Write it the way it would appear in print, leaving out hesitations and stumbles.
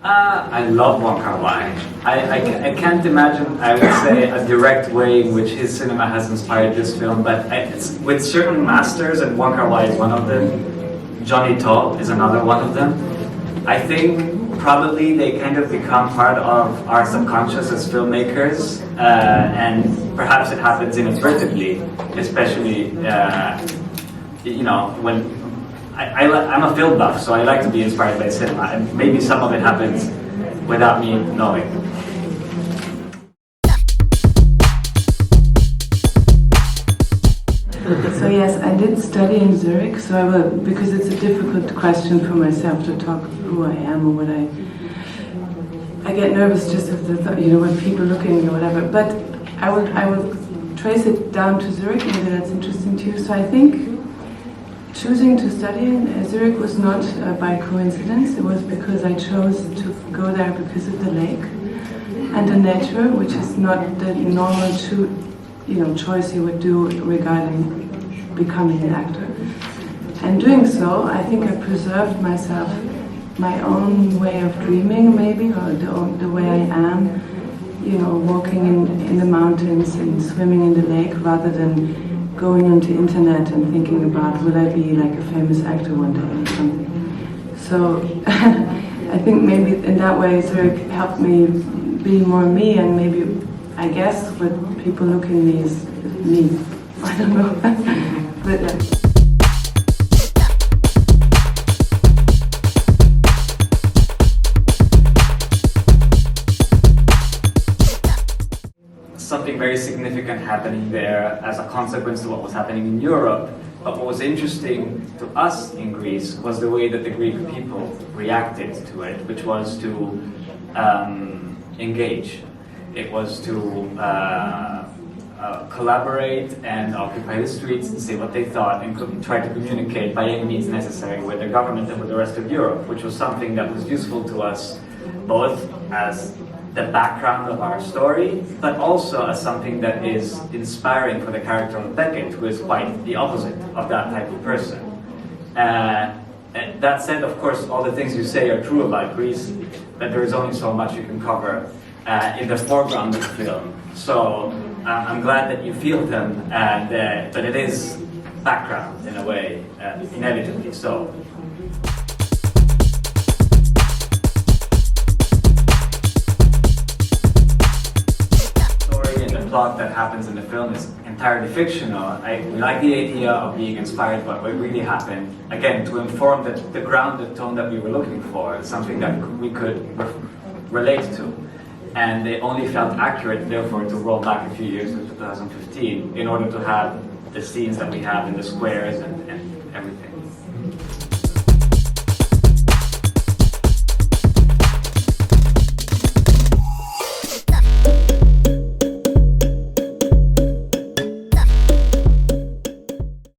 I love Wong Kar-wai. I can't imagine, I would say, a direct way in which his cinema has inspired this film, but it's with certain masters, and Wong Kar-wai is one of them. Johnny To is another one of them. I think probably they kind of become part of our subconscious as filmmakers, and perhaps it happens inadvertently, especially, when I'm a film buff, so I like to be inspired by cinema, and maybe some of it happens without me knowing. So yes, I did study in Zurich, so I will, because it's a difficult question for myself to talk who I am or what I get nervous just of the thought, when people look at me or whatever, but I will trace it down to Zurich, maybe that's interesting to you. So I think choosing to study in Zurich was not by coincidence. It was because I chose to go there because of the lake and the nature, which is not the normal choice you would do regarding becoming an actor. And doing so, I think I preserved myself, my own way of dreaming maybe, or the way I am, walking in the mountains and swimming in the lake, rather than going onto internet and thinking about will I be like a famous actor one day or something. So I think maybe in that way Zurich helped me be more me, and maybe I guess what people look in me is me. I don't know. But something very significant happening there as a consequence to what was happening in Europe. But what was interesting to us in Greece was the way that the Greek people reacted to it, which was to engage. It was to collaborate and occupy the streets and say what they thought, and try to communicate by any means necessary with the government and with the rest of Europe, which was something that was useful to us both as the background of our story, but also as something that is inspiring for the character of Beckett, who is quite the opposite of that type of person. That said, of course, all the things you say are true about Greece, but there is only so much you can cover in the foreground of the film. So I'm glad that you feel them, but it is background in a way, inevitably so. Plot that happens in the film is entirely fictional. We like the idea of being inspired by what really happened, again, to inform the grounded tone that we were looking for, something that we could relate to. And it only felt accurate, therefore, to roll back a few years to 2015 in order to have the scenes that we have in the squares and everything.